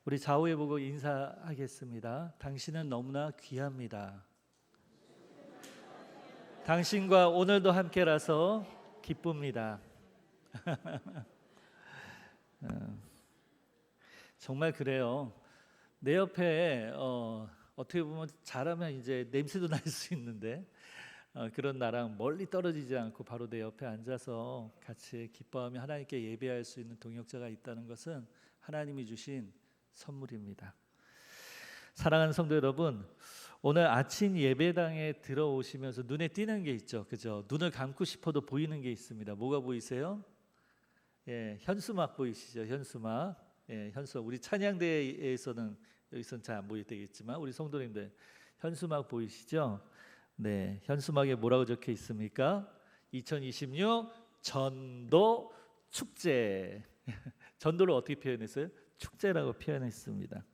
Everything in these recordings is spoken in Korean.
우리 좌우에 보고 인사하겠습니다. 당신은 너무나 귀합니다. 당신과 오늘도 함께라서 기쁩니다. 정말 그래요. 내 옆에 어떻게 보면 잘하면 이제 냄새도 날 수 있는데 그런 나랑 멀리 떨어지지 않고 바로 내 옆에 앉아서 같이 기뻐하며 하나님께 예배할 수 있는 동역자가 있다는 것은 하나님이 주신 선물입니다. 사랑하는 성도 여러분, 오늘 아침 예배당에 들어오시면서 눈에 띄는 게 있죠, 그죠? 눈을 감고 싶어도 보이는 게 있습니다. 뭐가 보이세요? 예, 현수막 보이시죠? 현수막. 예, 현수막. 우리 찬양대회에서는 여기서는 잘 안 보일 때겠지만 우리 성도님들 현수막 보이시죠? 네, 현수막에 뭐라고 적혀 있습니까? 2026 전도 축제. 전도를 어떻게 표현했어요? 축제라고 표현했습니다.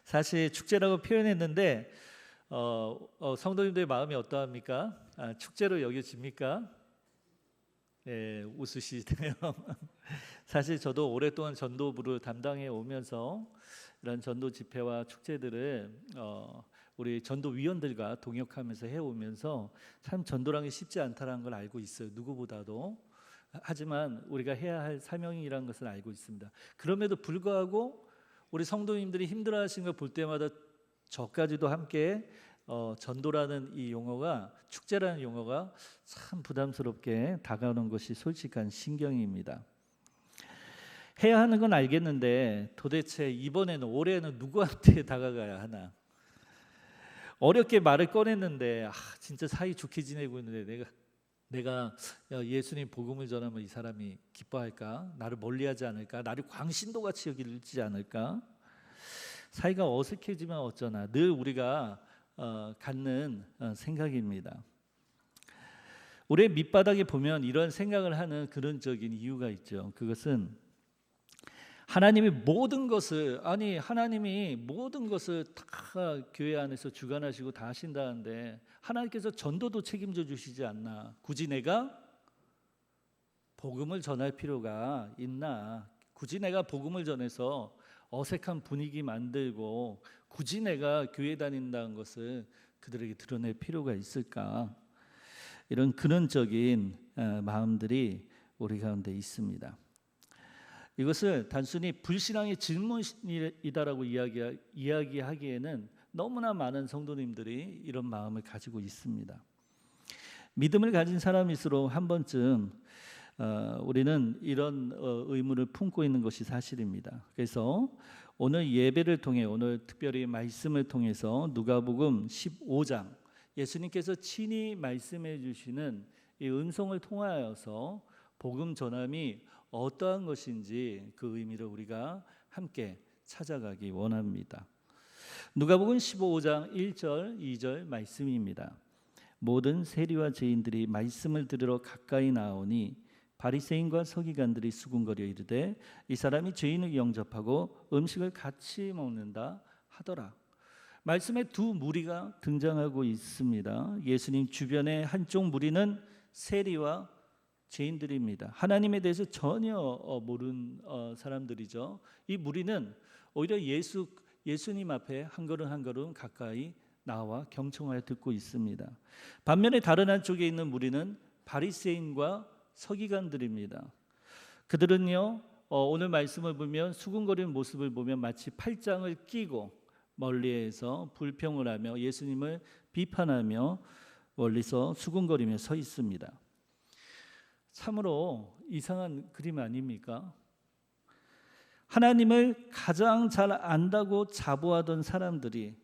사실 축제라고 표현했는데 성도님들의 마음이 어떠합니까? 축제로 여겨집니까? 네, 웃으시네요. 사실 저도 오랫동안 전도부를 담당해 오면서 이런 전도 집회와 축제들을 우리 전도위원들과 동역하면서 해오면서 참 전도라는 게 쉽지 않다는 걸 알고 있어요. 누구보다도. 하지만 우리가 해야 할 사명이라는 것을 알고 있습니다. 그럼에도 불구하고 우리 성도님들이 힘들어하시는 걸 볼 때마다 저까지도 함께 전도라는 이 용어가, 축제라는 용어가 참 부담스럽게 다가오는 것이 솔직한 심경입니다. 해야 하는 건 알겠는데 도대체 이번에는, 올해는 누구한테 다가가야 하나? 어렵게 말을 꺼냈는데 진짜 사이 좋게 지내고 있는데 내가 예수님 복음을 전하면 이 사람이 기뻐할까? 나를 멀리하지 않을까? 나를 광신도같이 여기지 않을까? 사이가 어색해지면 어쩌나, 늘 우리가 갖는 생각입니다. 우리의 밑바닥에 보면 이런 생각을 하는 근원적인 이유가 있죠. 그것은 하나님이 모든 것을 다 교회 안에서 주관하시고 다 하신다는데 하나님께서 전도도 책임져 주시지 않나? 굳이 내가 복음을 전할 필요가 있나? 굳이 내가 복음을 전해서 어색한 분위기 만들고 굳이 내가 교회 다닌다는 것을 그들에게 드러낼 필요가 있을까? 이런 근원적인 마음들이 우리 가운데 있습니다. 이것을 단순히 불신앙의 질문이다라고 이야기하기에는 너무나 많은 성도님들이 이런 마음을 가지고 있습니다. 믿음을 가진 사람일수록 한 번쯤 우리는 이런 의문을 품고 있는 것이 사실입니다. 그래서 오늘 예배를 통해, 오늘 특별히 말씀을 통해서 누가복음 15장, 예수님께서 친히 말씀해 주시는 이 음성을 통하여서 복음 전함이 어떠한 것인지 그 의미를 우리가 함께 찾아가기 원합니다. 누가복음 15장 1절 2절 말씀입니다. 모든 세리와 죄인들이 말씀을 들으러 가까이 나오니 바리새인과 서기관들이 수군거려 이르되 이 사람이 죄인을 영접하고 음식을 같이 먹는다 하더라. 말씀에 두 무리가 등장하고 있습니다. 예수님 주변의 한쪽 무리는 세리와 죄인들입니다. 하나님에 대해서 전혀 모르는 사람들이죠. 이 무리는 오히려 예수님 앞에 한 걸음 한 걸음 가까이 나와 경청하여 듣고 있습니다. 반면에 다른 한쪽에 있는 무리는 바리새인과 서기관들입니다. 그들은요, 오늘 말씀을 보면 수군거리는 모습을 보면 마치 팔짱을 끼고 멀리에서 불평을 하며 예수님을 비판하며 멀리서 수군거리며 서 있습니다. 참으로 이상한 그림 아닙니까? 하나님을 가장 잘 안다고 자부하던 사람들이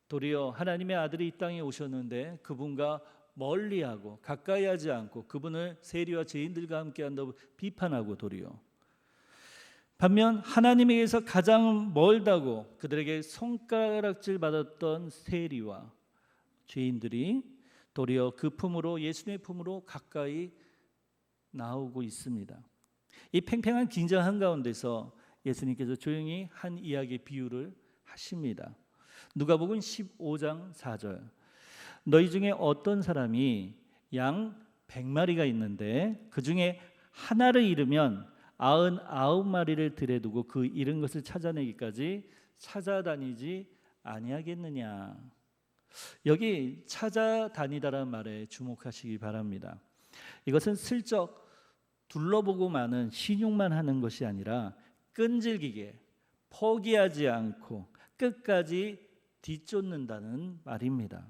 도리어 하나님의 아들이 이 땅에 오셨는데 그분과 멀리하고 가까이 하지 않고 그분을 세리와 죄인들과 함께 한다고 비판하고, 도리어 반면 하나님에게서 가장 멀다고 그들에게 손가락질 받았던 세리와 죄인들이 도리어 그 품으로, 예수님의 품으로 가까이 나오고 있습니다. 이 팽팽한 긴장 한가운데서 예수님께서 조용히 한 이야기 비유를 하십니다. 누가복음 15장 4절, 너희 중에 어떤 사람이 양 100마리가 있는데 그 중에 하나를 잃으면 아흔아홉 마리를 들에 두고 그 잃은 것을 찾아내기까지 찾아다니지 아니하겠느냐. 여기 찾아다니다라는 말에 주목하시기 바랍니다. 이것은 슬쩍 둘러보고 마는 신용만 하는 것이 아니라 끈질기게 포기하지 않고 끝까지 뒤쫓는다는 말입니다.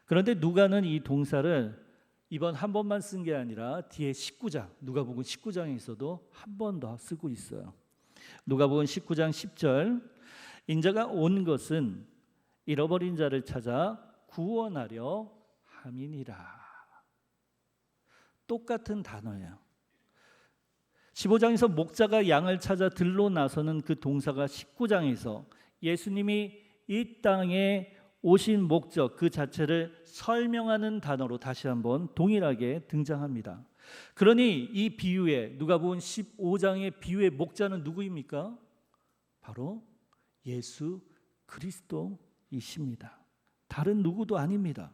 그런데 누가는 이 동사를 이번 한 번만 쓴 게 아니라 뒤에 19장, 누가복음 19장에서도 한 번 더 쓰고 있어요. 누가복음 19장 10절, 인자가 온 것은 잃어버린 자를 찾아 구원하려 함이니라. 똑같은 단어예요. 15장에서 목자가 양을 찾아 들로 나서는 그 동사가 19장에서 예수님이 이 땅에 오신 목적 그 자체를 설명하는 단어로 다시 한번 동일하게 등장합니다. 그러니 이 비유에 누가복음 15장의 비유의 목자는 누구입니까? 바로 예수 그리스도이십니다. 다른 누구도 아닙니다.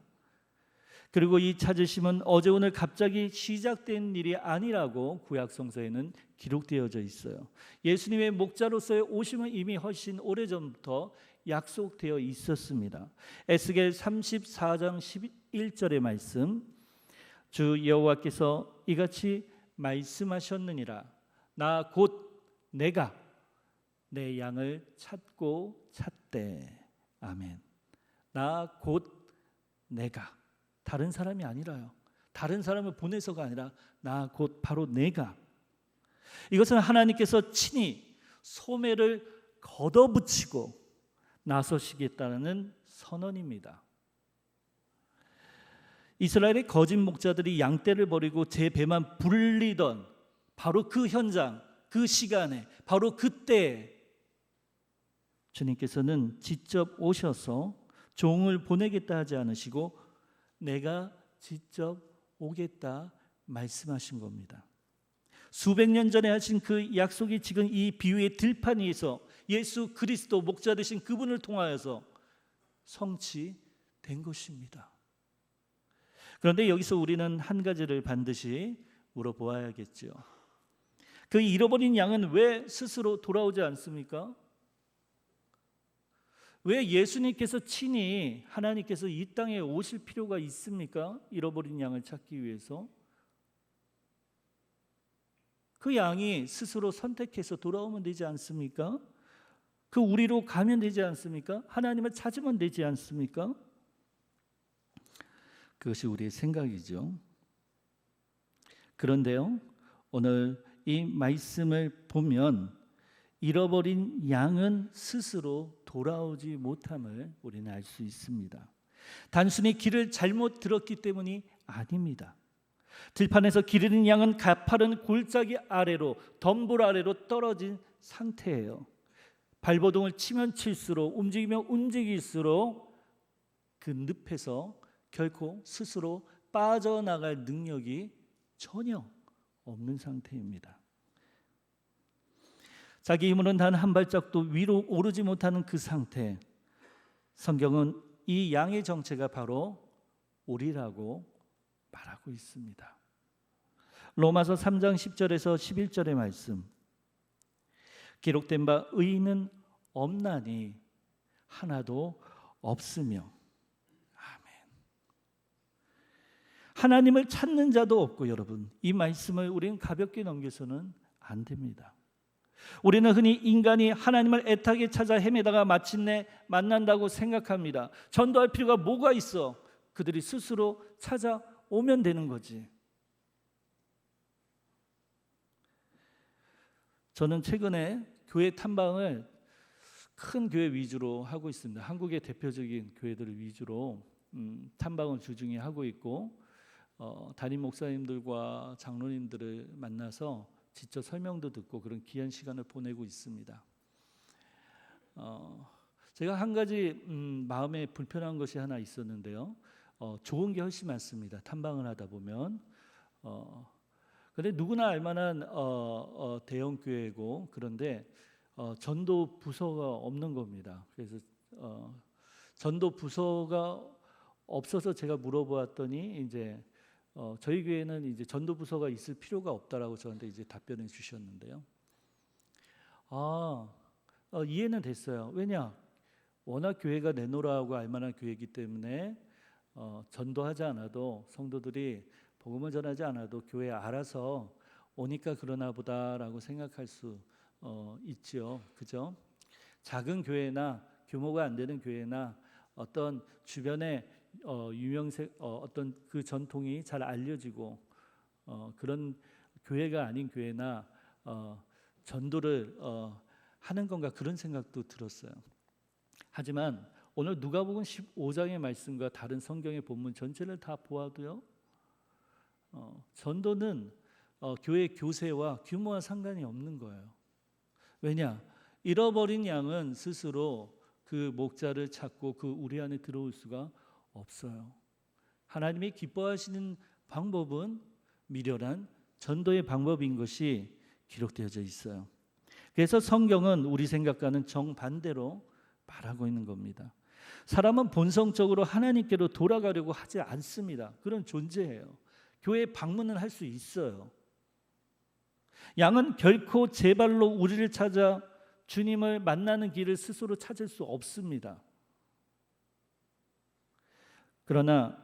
그리고 이 찾으심은 어제 오늘 갑자기 시작된 일이 아니라고 구약성서에는 기록되어져 있어요. 예수님의 목자로서의 오심은 이미 훨씬 오래전부터 약속되어 있었습니다. 에스겔 34장 11절의 말씀, 주 여호와께서 이같이 말씀하셨느니라. 나 곧 내가 내 양을 찾고 찾되. 아멘. 나 곧 내가, 다른 사람이 아니라요. 다른 사람을 보내서가 아니라 나 곧 바로 내가. 이것은 하나님께서 친히 소매를 걷어붙이고 나서시겠다는 선언입니다. 이스라엘의 거짓 목자들이 양떼를 버리고 제 배만 불리던 바로 그 현장, 그 시간에, 바로 그때 주님께서는 직접 오셔서 종을 보내겠다 하지 않으시고 내가 직접 오겠다 말씀하신 겁니다. 수백 년 전에 하신 그 약속이 지금 이 비유의 들판 위에서 예수 그리스도 목자 되신 그분을 통하여서 성취된 것입니다. 그런데 여기서 우리는 한 가지를 반드시 물어보아야겠죠. 그 잃어버린 양은 왜 스스로 돌아오지 않습니까? 왜 예수님께서 친히 하나님께서 이 땅에 오실 필요가 있습니까? 잃어버린 양을 찾기 위해서. 그 양이 스스로 선택해서 돌아오면 되지 않습니까? 그 우리로 가면 되지 않습니까? 하나님을 찾으면 되지 않습니까? 그것이 우리의 생각이죠. 그런데요, 오늘 이 말씀을 보면 잃어버린 양은 스스로 돌아오지 못함을 우리는 알 수 있습니다. 단순히 길을 잘못 들었기 때문이 아닙니다. 들판에서 기르는 양은 가파른 골짜기 아래로, 덤불 아래로 떨어진 상태예요. 발버둥을 치면 칠수록, 움직이면 움직일수록 그 늪에서 결코 스스로 빠져나갈 능력이 전혀 없는 상태입니다. 자기 힘으로는 단 한 발짝도 위로 오르지 못하는 그 상태, 성경은 이 양의 정체가 바로 우리라고 말하고 있습니다. 로마서 3장 10절에서 11절의 말씀, 기록된 바 의인은 없나니 하나도 없으며. 아멘. 하나님을 찾는 자도 없고, 여러분, 이 말씀을 우리는 가볍게 넘겨서는 안 됩니다. 우리는 흔히 인간이 하나님을 애타게 찾아 헤매다가 마침내 만난다고 생각합니다. 전도할 필요가 뭐가 있어? 그들이 스스로 찾아오면 되는 거지. 저는 최근에 교회 탐방을 큰 교회 위주로 하고 있습니다. 한국의 대표적인 교회들을 위주로 탐방을 주중에 하고 있고, 담임 목사님들과 장로님들을 만나서 직접 설명도 듣고 그런 귀한 시간을 보내고 있습니다. 제가 한 가지 마음에 불편한 것이 하나 있었는데요. 좋은 게 훨씬 많습니다. 탐방을 하다 보면. 근데 누구나 알만한 대형 교회고, 그런데 전도 부서가 없는 겁니다. 그래서 전도 부서가 없어서 제가 물어보았더니 이제 저희 교회는 이제 전도 부서가 있을 필요가 없다라고 저한테 이제 답변을 주셨는데요. 이해는 됐어요. 왜냐? 워낙 교회가 내노라하고 알만한 교회이기 때문에 전도하지 않아도 성도들이 복음을 전하지 않아도 교회 알아서 오니까 그러나 보다라고 생각할 수 있죠. 그죠? 작은 교회나 규모가 안 되는 교회나 어떤 주변에 어떤 그 전통이 잘 알려지고 그런 교회가 아닌 교회나 전도를 하는 건가 그런 생각도 들었어요. 하지만 오늘 누가복음 15장의 말씀과 다른 성경의 본문 전체를 다 보아도요, 전도는 교회 교세와 규모와 상관이 없는 거예요. 왜냐? 잃어버린 양은 스스로 그 목자를 찾고 그 우리 안에 들어올 수가 없어요. 하나님이 기뻐하시는 방법은 미련한 전도의 방법인 것이 기록되어져 있어요. 그래서 성경은 우리 생각과는 정반대로 말하고 있는 겁니다. 사람은 본성적으로 하나님께로 돌아가려고 하지 않습니다. 그런 존재예요. 교회에 방문은 할 수 있어요. 양은 결코 제 발로 우리를 찾아 주님을 만나는 길을 스스로 찾을 수 없습니다. 그러나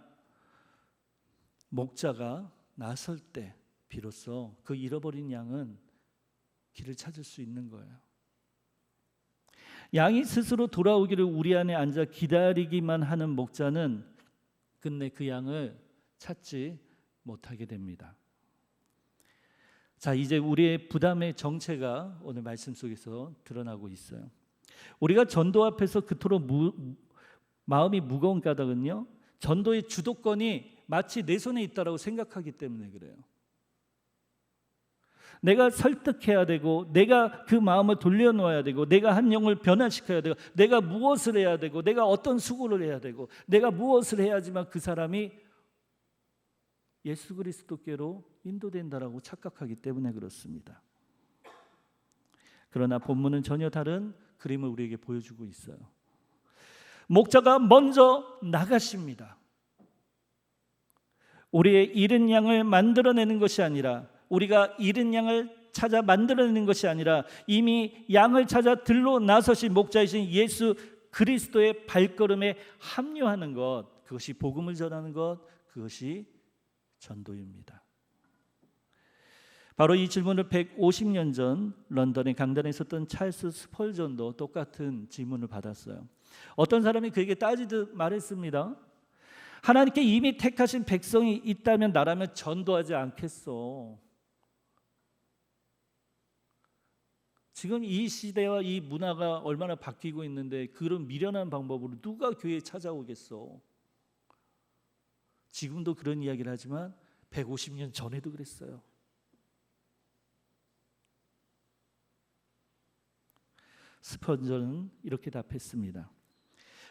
목자가 나설 때 비로소 그 잃어버린 양은 길을 찾을 수 있는 거예요. 양이 스스로 돌아오기를 우리 안에 앉아 기다리기만 하는 목자는 끝내 그 양을 찾지 못하게 됩니다. 자, 이제 우리의 부담의 정체가 오늘 말씀 속에서 드러나고 있어요. 우리가 전도 앞에서 그토록 마음이 무거운 까닭은요, 전도의 주도권이 마치 내 손에 있다라고 생각하기 때문에 그래요. 내가 설득해야 되고, 내가 그 마음을 돌려놓아야 되고, 내가 한 영을 변화시켜야 되고, 내가 무엇을 해야 되고, 내가 어떤 수고를 해야 되고, 내가 무엇을 해야지만 그 사람이 예수 그리스도께로 인도된다라고 착각하기 때문에 그렇습니다. 그러나 본문은 전혀 다른 그림을 우리에게 보여주고 있어요. 목자가 먼저 나가십니다. 우리의 잃은 양을 만들어내는 것이 아니라, 우리가 잃은 양을 찾아 만들어내는 것이 아니라 이미 양을 찾아 들러 나서신 목자이신 예수 그리스도의 발걸음에 합류하는 것, 그것이 복음을 전하는 것, 그것이 전도입니다. 바로 이 질문을 150년 전 런던의 강단에 있었던 찰스 스펄전도 똑같은 질문을 받았어요. 어떤 사람이 그에게 따지듯 말했습니다. 하나님께 이미 택하신 백성이 있다면 나라면 전도하지 않겠어. 지금 이 시대와 이 문화가 얼마나 바뀌고 있는데 그런 미련한 방법으로 누가 교회에 찾아오겠어. 지금도 그런 이야기를 하지만 150년 전에도 그랬어요. 스펀저는 이렇게 답했습니다.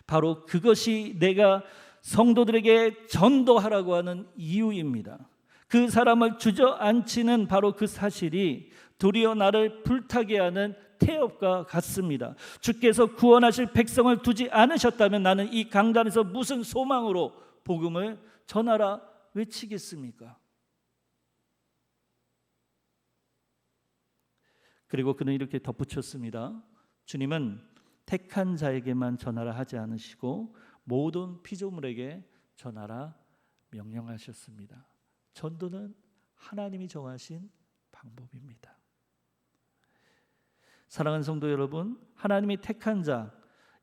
바로 그것이 내가 성도들에게 전도하라고 하는 이유입니다. 그 사람을 주저앉히는 바로 그 사실이 도리어 나를 불타게 하는 태엽과 같습니다. 주께서 구원하실 백성을 두지 않으셨다면 나는 이 강단에서 무슨 소망으로 복음을 전하라 외치겠습니까? 그리고 그는 이렇게 덧붙였습니다. 주님은 택한 자에게만 전하라 하지 않으시고 모든 피조물에게 전하라 명령하셨습니다. 전도는 하나님이 정하신 방법입니다. 사랑하는 성도 여러분, 하나님이 택한 자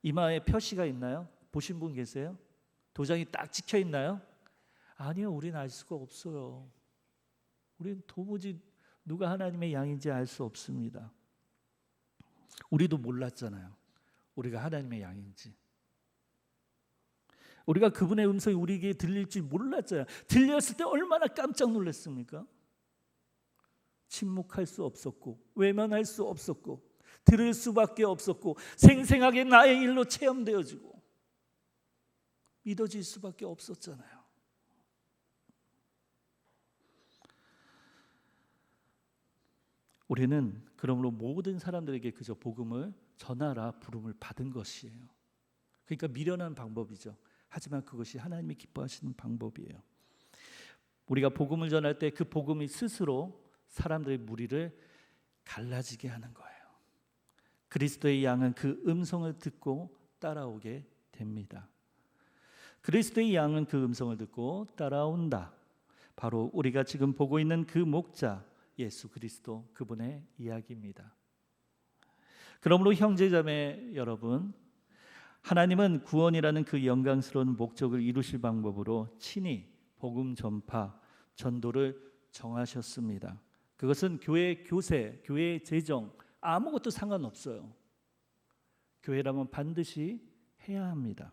이마에 표시가 있나요? 보신 분 계세요? 도장이 딱 찍혀 있나요? 아니요, 우리는 알 수가 없어요. 우리는 도무지 누가 하나님의 양인지 알 수 없습니다. 우리도 몰랐잖아요. 우리가 하나님의 양인지. 우리가 그분의 음성이 우리에게 들릴지 몰랐잖아요. 들렸을 때 얼마나 깜짝 놀랐습니까? 침묵할 수 없었고, 외면할 수 없었고, 들을 수밖에 없었고, 생생하게 나의 일로 체험되어지고 믿어질 수밖에 없었잖아요. 우리는 그러므로 모든 사람들에게 그저 복음을 전하라 부름을 받은 것이에요. 그러니까 미련한 방법이죠. 하지만 그것이 하나님이 기뻐하시는 방법이에요. 우리가 복음을 전할 때 그 복음이 스스로 사람들의 무리를 갈라지게 하는 거예요. 그리스도의 양은 그 음성을 듣고 따라오게 됩니다. 그리스도의 양은 그 음성을 듣고 따라온다. 바로 우리가 지금 보고 있는 그 목자 예수 그리스도, 그분의 이야기입니다. 그러므로 형제자매 여러분, 하나님은 구원이라는 그 영광스러운 목적을 이루실 방법으로 친히 복음 전파, 전도를 정하셨습니다. 그것은 교회 교세, 교회 재정 아무것도 상관없어요. 교회라면 반드시 해야 합니다.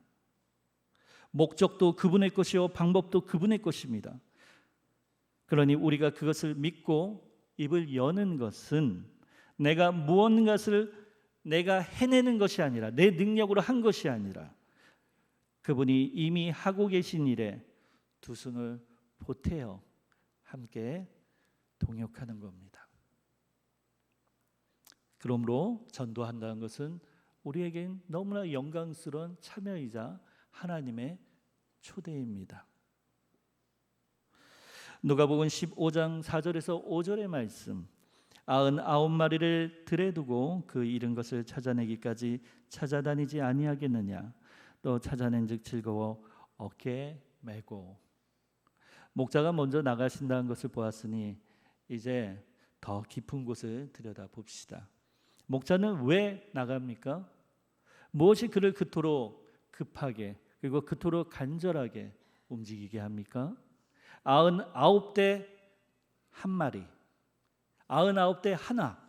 목적도 그분의 것이요 방법도 그분의 것입니다. 그러니 우리가 그것을 믿고 입을 여는 것은 내가 무언가를 내가 해내는 것이 아니라, 내 능력으로 한 것이 아니라 그분이 이미 하고 계신 일에 두 손을 보태어 함께 동역하는 겁니다. 그러므로 전도한다는 것은 우리에겐 너무나 영광스러운 참여이자 하나님의 초대입니다. 누가복음 15장 4절에서 5절의 말씀, 99마리를 들에 두고 그 잃은 것을 찾아내기까지 찾아다니지 아니하겠느냐, 또 찾아낸즉 즐거워 어깨에 메고. 목자가 먼저 나가신다는 것을 보았으니 이제 더 깊은 곳을 들여다봅시다. 목자는 왜 나갑니까? 무엇이 그를 그토록 급하게 그리고 그토록 간절하게 움직이게 합니까? 99대 한 마리, 99대 하나.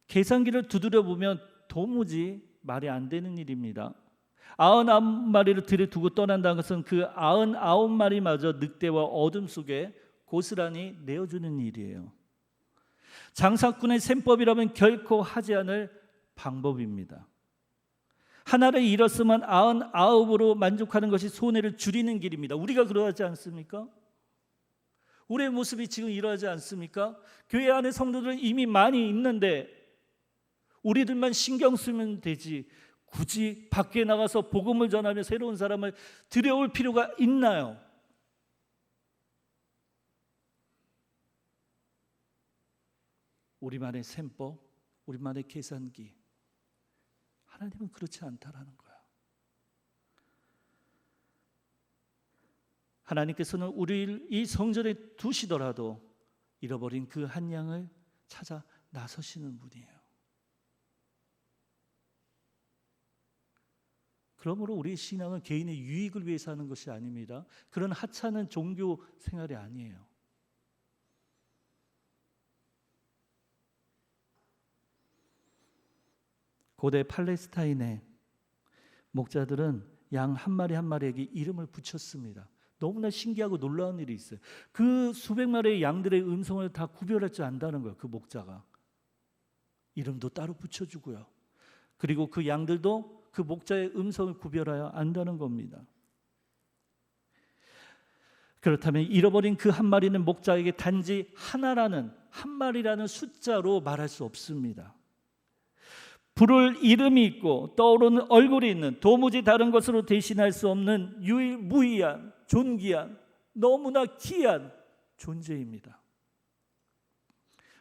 계산기를 두드려 보면 도무지 말이 안 되는 일입니다. 99마리를 들여두고 떠난다는 것은 그 99마리마저 늑대와 어둠 속에 고스란히 내어주는 일이에요. 장사꾼의 셈법이라면 결코 하지 않을 방법입니다. 하나를 잃었으면 99으로 만족하는 것이 손해를 줄이는 길입니다. 우리가 그러하지 않습니까? 우리의 모습이 지금 이러하지 않습니까? 교회 안에 성도들 이미 많이 있는데 우리들만 신경 쓰면 되지, 굳이 밖에 나가서 복음을 전하며 새로운 사람을 들여올 필요가 있나요? 우리만의 셈법, 우리만의 계산기. 하나님은 그렇지 않다라는 거야. 하나님께서는 우리를 이 성전에 두시더라도 잃어버린 그 한 양을 찾아 나서시는 분이에요. 그러므로 우리의 신앙은 개인의 유익을 위해서 하는 것이 아닙니다. 그런 하찮은 종교 생활이 아니에요. 고대 팔레스타인의 목자들은 양 한 마리 한 마리에게 이름을 붙였습니다. 너무나 신기하고 놀라운 일이 있어요. 그 수백 마리의 양들의 음성을 다 구별할 줄 안다는 거예요. 그 목자가 이름도 따로 붙여주고요. 그리고 그 양들도 그 목자의 음성을 구별하여 안다는 겁니다. 그렇다면 잃어버린 그 한 마리는 목자에게 단지 하나라는, 한 마리라는 숫자로 말할 수 없습니다. 부를 이름이 있고 떠오르는 얼굴이 있는, 도무지 다른 것으로 대신할 수 없는 유일무이한, 존귀한, 너무나 귀한 존재입니다.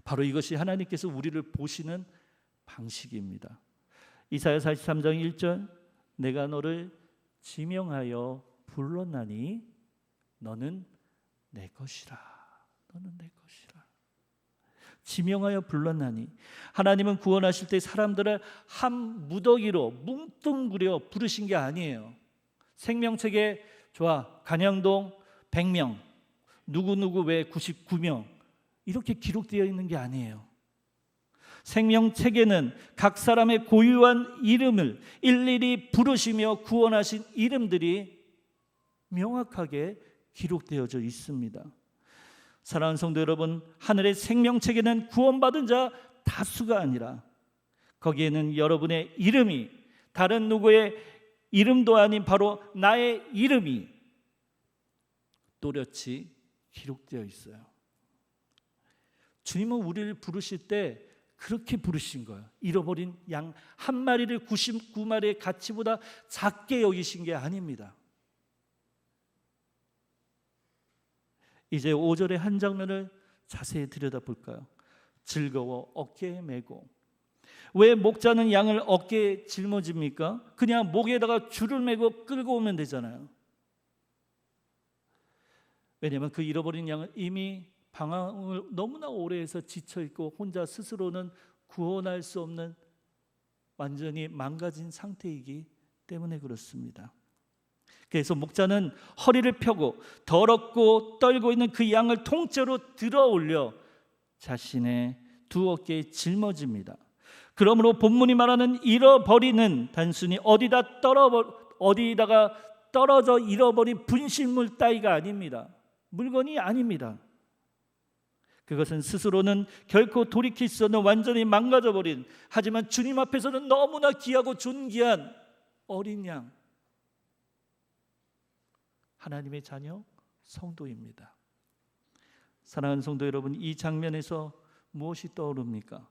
바로 이것이 하나님께서 우리를 보시는 방식입니다. 이사야 43장 1절, 내가 너를 지명하여 불렀나니 너는 내 것이라. 너는 내 것이라. 지명하여 불렀나니, 하나님은 구원하실 때 사람들을 한 무더기로 뭉뚱그려 부르신 게 아니에요. 생명책에 좋아 간양동 100명, 누구누구 외 99명 이렇게 기록되어 있는 게 아니에요. 생명책에는 각 사람의 고유한 이름을 일일이 부르시며 구원하신 이름들이 명확하게 기록되어져 있습니다. 사랑하는 성도 여러분, 하늘의 생명책에는 구원받은 자 다수가 아니라 거기에는 여러분의 이름이, 다른 누구의 이름도 아닌 바로 나의 이름이 또렷이 기록되어 있어요. 주님은 우리를 부르실 때 그렇게 부르신 거예요. 잃어버린 양 한 마리를 99마리의 가치보다 작게 여기신 게 아닙니다. 이제 5절의 한 장면을 자세히 들여다볼까요? 즐거워 어깨에 메고. 왜 목자는 양을 어깨에 짊어집니까? 그냥 목에다가 줄을 메고 끌고 오면 되잖아요. 왜냐하면 그 잃어버린 양은 이미 방황을 너무나 오래 해서 지쳐있고 혼자 스스로는 구원할 수 없는 완전히 망가진 상태이기 때문에 그렇습니다. 그래서 목자는 허리를 펴고 더럽고 떨고 있는 그 양을 통째로 들어 올려 자신의 두 어깨에 짊어집니다. 그러므로 본문이 말하는 잃어버리는 단순히 어디다가 떨어져 잃어버린 분실물 따위가 아닙니다. 물건이 아닙니다. 그것은 스스로는 결코 돌이킬 수 없는 완전히 망가져버린, 하지만 주님 앞에서는 너무나 귀하고 존귀한 어린 양, 하나님의 자녀 성도입니다. 사랑하는 성도 여러분, 이 장면에서 무엇이 떠오릅니까?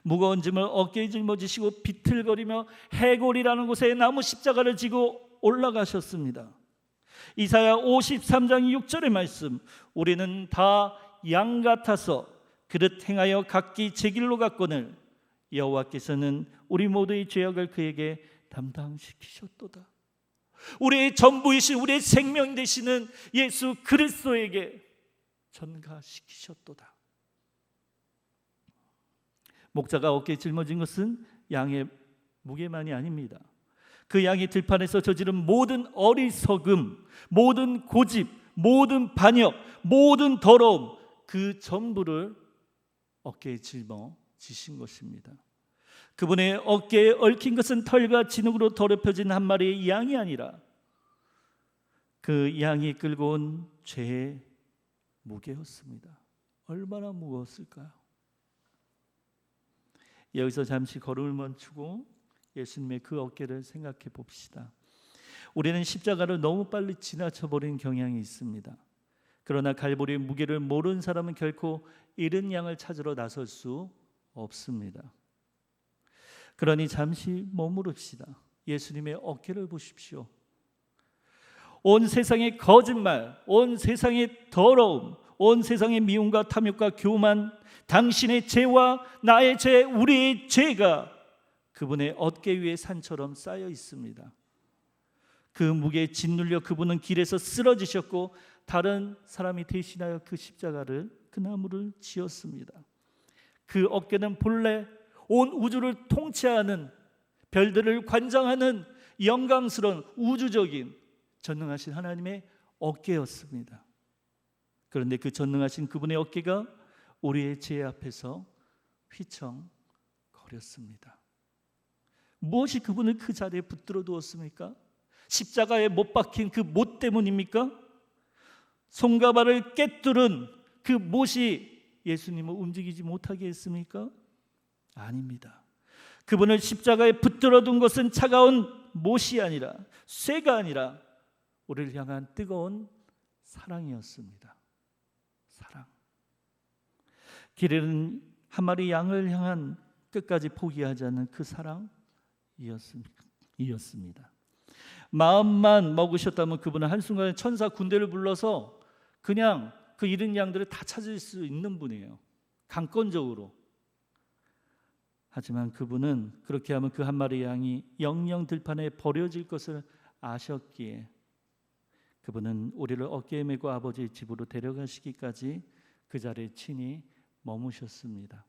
무거운 짐을 어깨에 짊어지시고 비틀거리며 해골이라는 곳에 나무 십자가를 지고 올라가셨습니다. 이사야 53장 6절의 말씀, 우리는 다 양 같아서 그릇 행하여 각기 제 길로 갔거늘 여호와께서는 우리 모두의 죄악을 그에게 담당시키셨도다. 우리의 전부이신, 우리의 생명 되시는 예수 그리스도에게 전가시키셨도다. 목자가 어깨에 짊어진 것은 양의 무게만이 아닙니다. 그 양이 들판에서 저지른 모든 어리석음, 모든 고집, 모든 반역, 모든 더러움, 그 전부를 어깨에 짊어지신 것입니다. 그분의 어깨에 얽힌 것은 털과 진흙으로 더럽혀진 한 마리의 양이 아니라 그 양이 끌고 온 죄의 무게였습니다. 얼마나 무거웠을까요? 여기서 잠시 걸음을 멈추고 예수님의 그 어깨를 생각해 봅시다. 우리는 십자가를 너무 빨리 지나쳐버린 경향이 있습니다. 그러나 갈보리의 무게를 모르는 사람은 결코 잃은 양을 찾으러 나설 수 없습니다. 그러니 잠시 머무릅시다. 예수님의 어깨를 보십시오. 온 세상의 거짓말, 온 세상의 더러움, 온 세상의 미움과 탐욕과 교만, 당신의 죄와 나의 죄, 우리의 죄가 그분의 어깨 위에 산처럼 쌓여 있습니다. 그 무게에 짓눌려 그분은 길에서 쓰러지셨고 다른 사람이 대신하여 그 십자가를, 그 나무를 지었습니다. 그 어깨는 본래 온 우주를 통치하는, 별들을 관장하는 영광스러운 우주적인 전능하신 하나님의 어깨였습니다. 그런데 그 전능하신 그분의 어깨가 우리의 죄 앞에서 휘청거렸습니다. 무엇이 그분을 그 자리에 붙들어 두었습니까? 십자가에 못 박힌 그 못 때문입니까? 손과 발을 꿰뚫은 그 못이 예수님을 움직이지 못하게 했습니까? 아닙니다. 그분을 십자가에 붙들어 둔 것은 차가운 못이 아니라, 쇠가 아니라 우리를 향한 뜨거운 사랑이었습니다. 사랑. 길에는 한 마리 양을 향한 끝까지 포기하지 않는 그 사랑이었습니다. 마음만 먹으셨다면 그분은 한순간에 천사 군대를 불러서 그냥 그 잃은 양들을 다 찾을 수 있는 분이에요. 강권적으로. 하지만 그분은 그렇게 하면 그 한 마리 양이 영영 들판에 버려질 것을 아셨기에 그분은 우리를 어깨에 메고 아버지의 집으로 데려가시기까지 그 자리에 친히 머무셨습니다.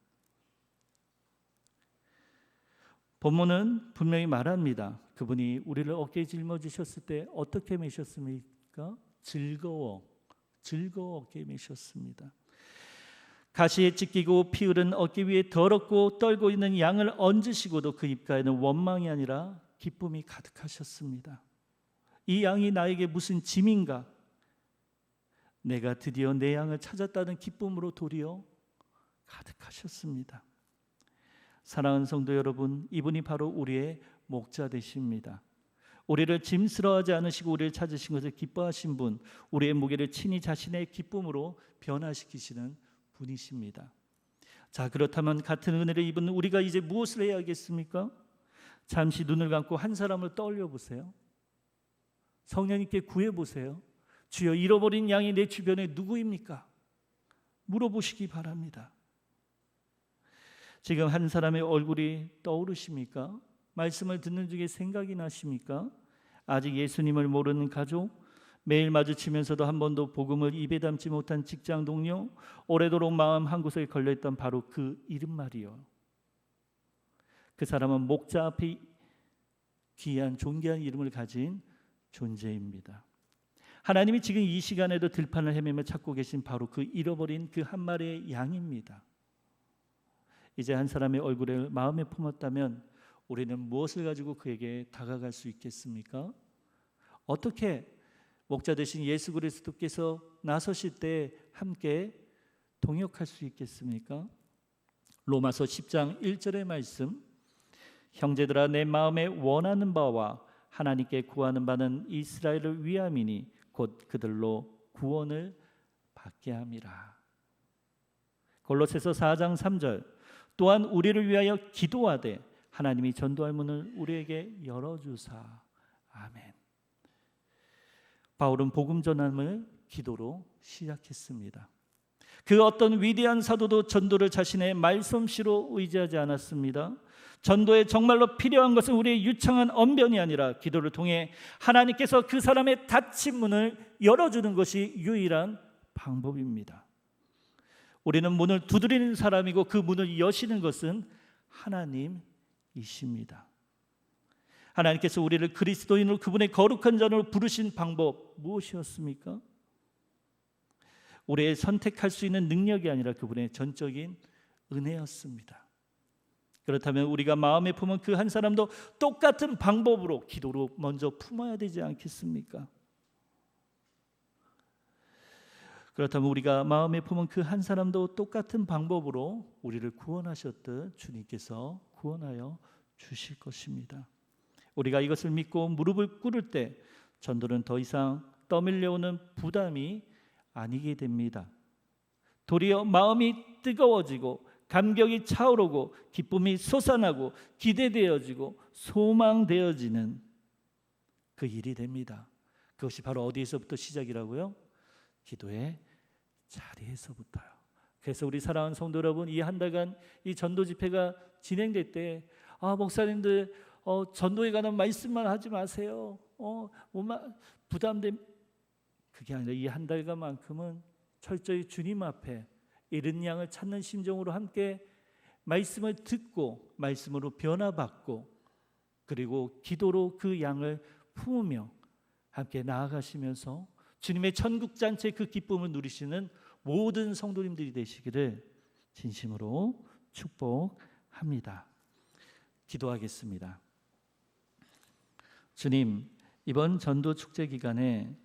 본문은 분명히 말합니다. 그분이 우리를 어깨에 짊어지셨을 때 어떻게 메셨습니까? 즐거워 어깨에 메셨습니다. 가시에 찢기고 피 흐른 어깨 위에 더럽고 떨고 있는 양을 얹으시고도 그 입가에는 원망이 아니라 기쁨이 가득하셨습니다. 이 양이 나에게 무슨 짐인가? 내가 드디어 내 양을 찾았다는 기쁨으로 도리어 가득하셨습니다. 사랑하는 성도 여러분, 이분이 바로 우리의 목자 되십니다. 우리를 짐스러워하지 않으시고 우리를 찾으신 것을 기뻐하신 분, 우리의 무게를 친히 자신의 기쁨으로 변화시키시는 분이십니다. 자, 그렇다면 같은 은혜를 입은 우리가 이제 무엇을 해야겠습니까? 잠시 눈을 감고 한 사람을 떠올려 보세요. 성령님께 구해 보세요. 주여, 잃어버린 양이 내 주변에 누구입니까? 물어보시기 바랍니다. 지금 한 사람의 얼굴이 떠오르십니까? 말씀을 듣는 중에 생각이 나십니까? 아직 예수님을 모르는 가족, 매일 마주치면서도 한 번도 복음을 입에 담지 못한 직장 동료, 오래도록 마음 한구석에 걸려있던 바로 그 이름 말이요. 그 사람은 목자 앞에 귀한 존귀한 이름을 가진 존재입니다. 하나님이 지금 이 시간에도 들판을 헤매며 찾고 계신 바로 그 잃어버린 그 한 마리의 양입니다. 이제 한 사람의 얼굴을 마음에 품었다면 우리는 무엇을 가지고 그에게 다가갈 수 있겠습니까? 어떻게 목자 되신 예수 그리스도께서 나서실 때 함께 동역할 수 있겠습니까? 로마서 10장 1절의 말씀, 형제들아 내 마음에 원하는 바와 하나님께 구하는 바는 이스라엘을 위함이니 곧 그들로 구원을 받게 함이라. 골로새서 4장 3절, 또한 우리를 위하여 기도하되 하나님이 전도할 문을 우리에게 열어주사. 아멘. 바울은 복음 전함을 기도로 시작했습니다. 그 어떤 위대한 사도도 전도를 자신의 말솜씨로 의지하지 않았습니다. 전도에 정말로 필요한 것은 우리의 유창한 언변이 아니라 기도를 통해 하나님께서 그 사람의 닫힌 문을 열어주는 것이 유일한 방법입니다. 우리는 문을 두드리는 사람이고 그 문을 여시는 것은 하나님이십니다. 하나님께서 우리를 그리스도인으로 그분의 거룩한 자로 부르신 방법 무엇이었습니까? 우리의 선택할 수 있는 능력이 아니라 그분의 전적인 은혜였습니다. 그렇다면 우리가 마음에 품은 그 한 사람도 똑같은 방법으로 기도로 먼저 품어야 되지 않겠습니까? 그렇다면 우리가 마음에 품은 그 한 사람도 똑같은 방법으로 우리를 구원하셨듯 주님께서 구원하여 주실 것입니다. 우리가 이것을 믿고 무릎을 꿇을 때 전도는 더 이상 떠밀려오는 부담이 아니게 됩니다. 도리어 마음이 뜨거워지고 감격이 차오르고 기쁨이 솟아나고 기대되어지고 소망되어지는 그 일이 됩니다. 그것이 바로 어디에서부터 시작이라고요? 기도의 자리에서부터요. 그래서 우리 사랑하는 성도 여러분, 이 한 달간 이 전도 집회가 진행될 때 목사님들 전도에 관한 말씀만 하지 마세요. 부담된 그게 아니라 이 한 달간만큼은 철저히 주님 앞에 잃은 양을 찾는 심정으로 함께 말씀을 듣고 말씀으로 변화받고 그리고 기도로 그 양을 품으며 함께 나아가시면서 주님의 천국잔치의 그 기쁨을 누리시는 모든 성도님들이 되시기를 진심으로 축복합니다. 기도하겠습니다. 주님, 이번 전도 축제 기간에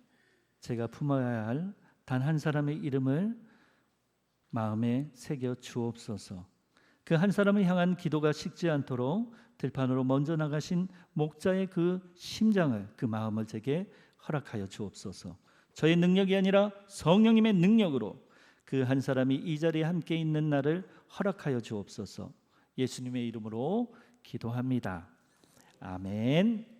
제가 품어야 할 단 한 사람의 이름을 마음에 새겨 주옵소서. 그 한 사람을 향한 기도가 식지 않도록 들판으로 먼저 나가신 목자의 그 심장을, 그 마음을 제게 허락하여 주옵소서. 저의 능력이 아니라 성령님의 능력으로 그 한 사람이 이 자리에 함께 있는 날을 허락하여 주옵소서. 예수님의 이름으로 기도합니다. 아멘.